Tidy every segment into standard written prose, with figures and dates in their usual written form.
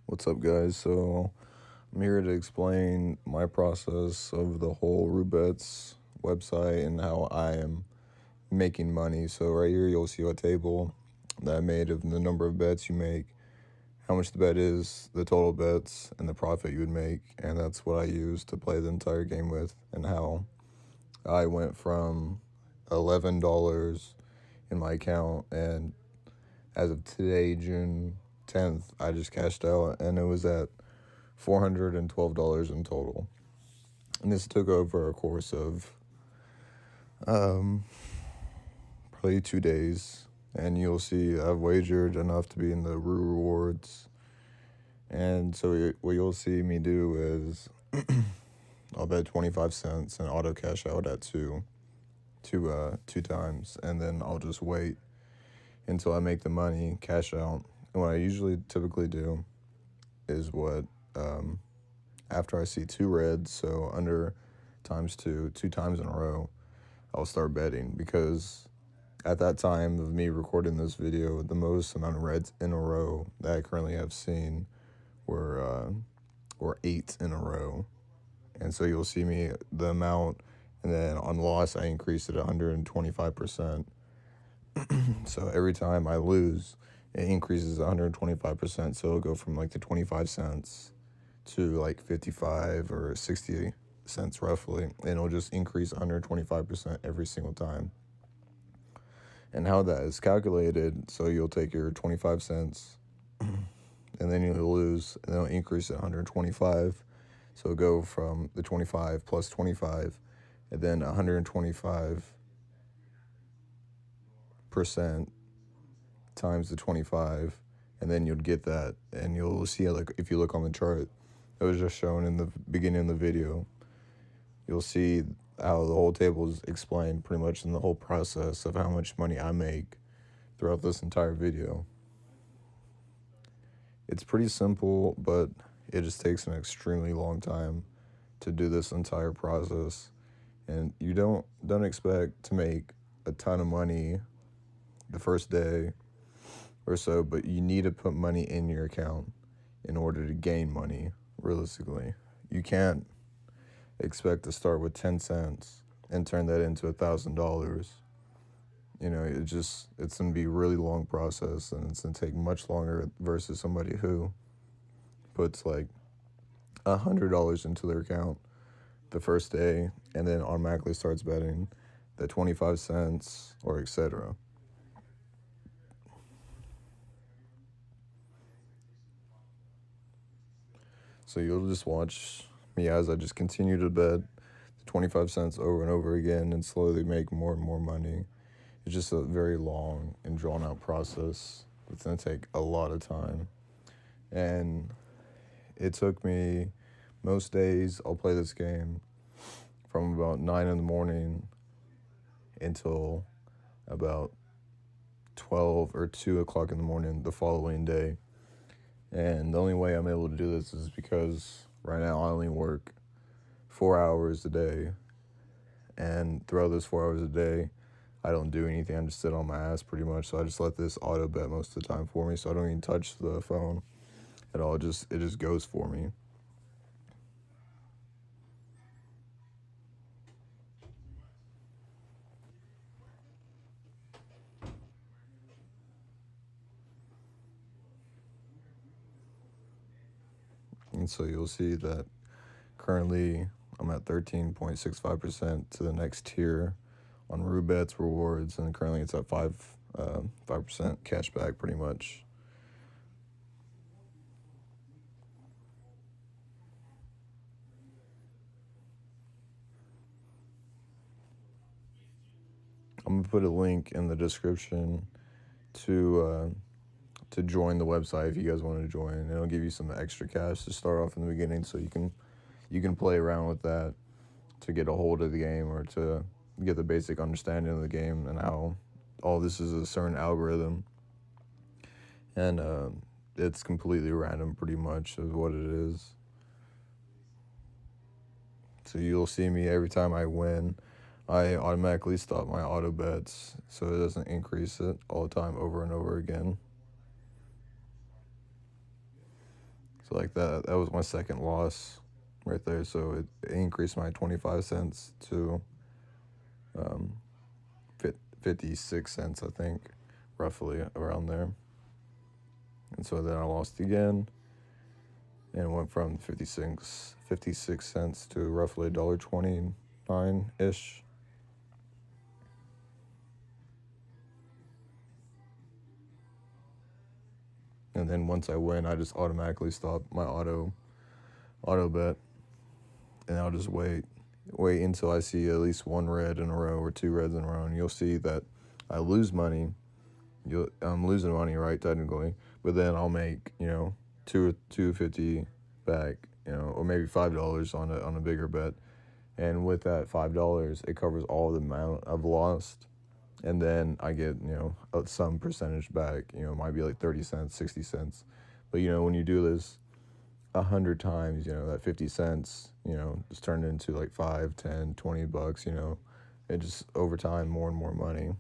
What's up, guys? So, I'm here to explain my process of the whole Rubets website and how I am making money. So, right here, you'll see a table that I made of the number of bets you make, how much the bet is, the total bets, and the profit you would make. And that's what I use to play the entire game with, and how I went from $11 in my account, and as of today, June 10th, I just cashed out, and it was at $412 in total. And this took over a course of probably 2 days. And you'll see I've wagered enough to be in the rewards. And so what you'll see me do is I'll bet 25 cents and auto cash out at two times. And then I'll just wait until I make the money, cash out. And what I usually typically do is after I see two reds, so under times two times in a row, I'll start betting, because at that time of me recording this video, the most amount of reds in a row that I currently have seen were 8 in a row. And so you'll see me the amount, and then on loss I increased it 125%. So every time I lose, it increases 125%. So it'll go from like the 25 cents to like 55 or 60 cents roughly, and it'll just increase 125% every single time. And how that is calculated, so you'll take your 25 cents and then you'll lose, and it'll increase it 125. So it'll go from the 25 plus 25, and then 125% times the 25, and then you'll get that. And you'll see, like, if you look on the chart that was just shown in the beginning of the video, you'll see how the whole table is explained pretty much in the whole process of how much money I make throughout this entire video. It's pretty simple, but it just takes an extremely long time to do this entire process. And you don't expect to make a ton of money the first day or so, but you need to put money in your account in order to gain money, realistically. You can't expect to start with 10 cents and turn that into $1,000. It's going to be a really long process, and it's going to take much longer versus somebody who puts like $100 into their account the first day and then automatically starts betting the 25 cents or etc. So you'll just watch me as I just continue to bet the 25 cents over and over again and slowly make more and more money. It's just a very long and drawn out process. It's going to take a lot of time. And it took me, most days I'll play this game from about 9 in the morning until about 12 or 2 o'clock in the morning the following day. And the only way I'm able to do this is because right now I only work 4 hours a day. And throughout those 4 hours a day, I don't do anything. I just sit on my ass pretty much. So I just let this auto bet most of the time for me. So I don't even touch the phone at all. It just goes for me. And so you'll see that currently I'm at 13.65% to the next tier on Rubets rewards, and currently it's at 5% cash back pretty much. I'm gonna put a link in the description to join the website if you guys want to join. And it'll give you some extra cash to start off in the beginning, so you can play around with that to get a hold of the game, or to get the basic understanding of the game and how all this is a certain algorithm. And it's completely random pretty much is what it is. So you'll see me every time I win, I automatically stop my auto bets so it doesn't increase it all the time over and over again. So like that was my second loss right there. So it increased my 25 cents to um, 56 cents, I think, roughly around there. And so then I lost again and went from 56 cents to roughly $1.29-ish. And then once I win, I just automatically stop my auto bet, and I'll just wait until I see at least one red in a row or two reds in a row, and you'll see that I lose money. I'm losing money, right, technically, but then I'll make $2.50 back, or maybe $5 on a bigger bet, and with that $5, it covers all the amount I've lost, and then I get some percentage back. It might be like 30 cents, 60 cents, but when you do this 100 times, that 50 cents, just turned into like 5, 10, $20, and just over time, more and more money.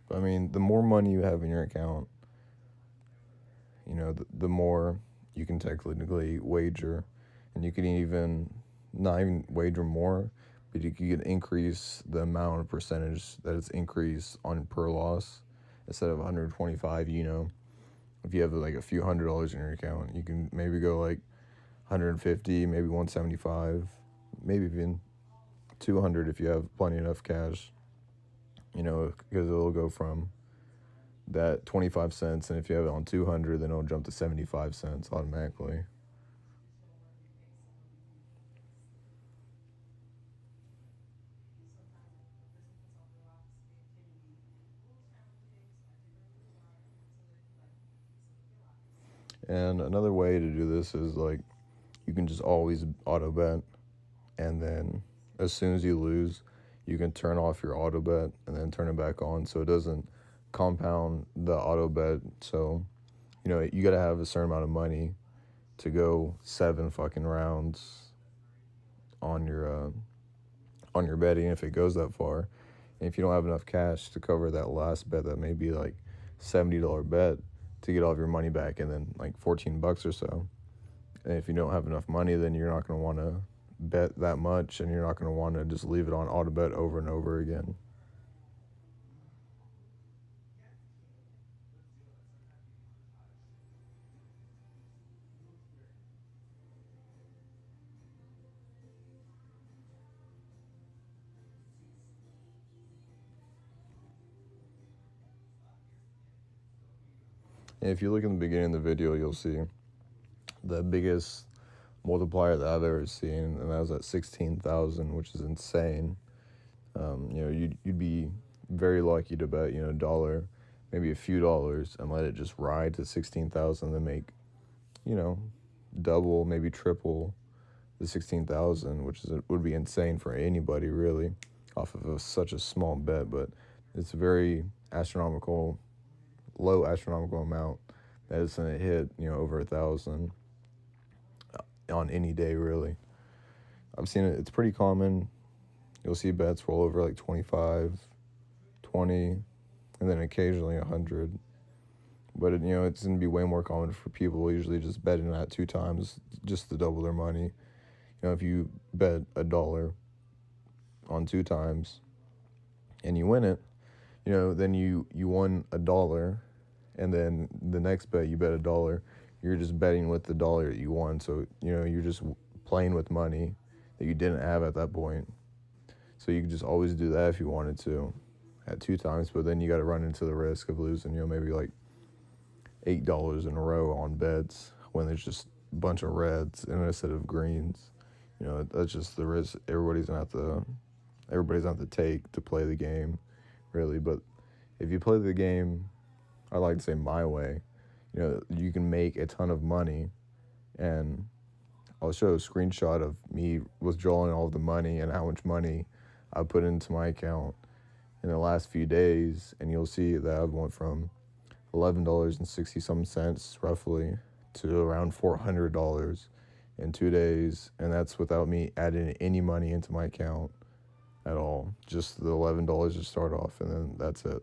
But I mean, the more money you have in your account, the more you can technically wager, and you can even not even wager more, but you can increase the amount of percentage that it's increased on per loss. Instead of 125, if you have like a few $100s in your account, you can maybe go like 150, maybe 175, maybe even 200 if you have plenty enough cash, because it'll go from that 25 cents, and if you have it on 200, then it'll jump to 75 cents automatically. And another way to do this is like you can just always auto bet, and then as soon as you lose, you can turn off your auto bet and then turn it back on so it doesn't compound the auto bet. So, you got to have a certain amount of money to go 7 fucking rounds on your betting if it goes that far. And if you don't have enough cash to cover that last bet, that may be like $70 bet to get all of your money back, and then like $14 or so. And if you don't have enough money, then you're not going to want to bet that much, and you're not going to want to just leave it on auto bet over and over again. And if you look in the beginning of the video, you'll see the biggest multiplier that I've ever seen, and that was at 16,000, which is insane. You'd be very lucky to bet, a dollar, maybe a few dollars, and let it just ride to 16,000, then make, you know, double, maybe triple the 16,000, would be insane for anybody really, off of such a small bet. But it's a very low astronomical amount that it's gonna hit, over 1,000 on any day really. I've seen it. It's pretty common. You'll see bets roll over like 25, 20, and then occasionally 100. But it's gonna be way more common for people usually just betting at 2 times just to double their money. If you bet $1 on 2 times and you win it, then you won $1, and then the next bet you bet $1. You're just betting with the dollar that you won, so you're just playing with money that you didn't have at that point. So you could just always do that if you wanted to at 2 times, but then you got to run into the risk of losing, maybe like $8 in a row on bets when there's just a bunch of reds instead of greens. That's just the risk everybody's gonna have to take to play the game, really. But if you play the game, I like to say my way, you can make a ton of money. And I'll show a screenshot of me withdrawing all of the money and how much money I put into my account in the last few days, and you'll see that I've went from $11.60 roughly to around $400 in 2 days, and that's without me adding any money into my account at all. Just the $11 to start off, and then that's it.